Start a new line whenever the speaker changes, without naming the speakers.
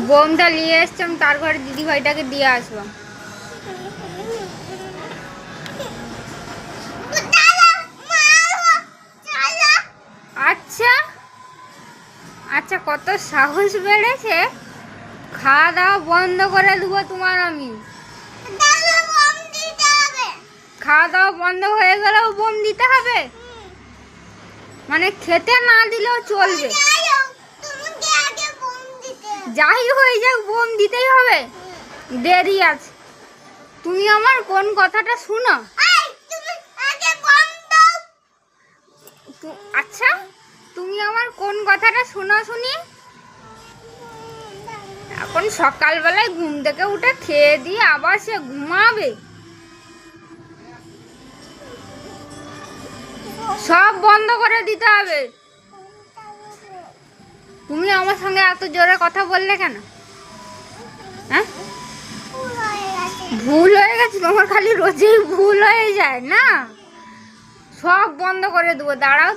বোমটা নিয়ে এসছি, তার ঘরে দিদি ভাইটাকে দিয়ে আসবো। আচ্ছা আচ্ছা, কত সাহস বেড়েছে। খাওয়া দাওয়া বন্ধ করে দেবো তোমার আমি। খাওয়া দাওয়া বন্ধ হয়ে গেলেও বোম দিতে হবে? মানে খেতে না দিলেও চলবে? যাই হয়ে যাক বোম দিতেই হবে? দেরি আছে। তুমি আমার কোন কথাটা শুনো? আচ্ছা, তুমি আমার কোন কথাটা শুনো শুনি? এখন সকালবেলায় ঘুম থেকে উঠে খেয়ে দিয়ে আবার সে ঘুমাবে? সব বন্ধ করে দিতে হবে। তুমি আমার সঙ্গে এত জোরে কথা বললে কেন? হ্যাঁ, ভুল হয়ে গেছে তোমার? খালি রোজই ভুল হয়ে যায় না? সব বন্ধ করে দেবো, দাঁড়াও।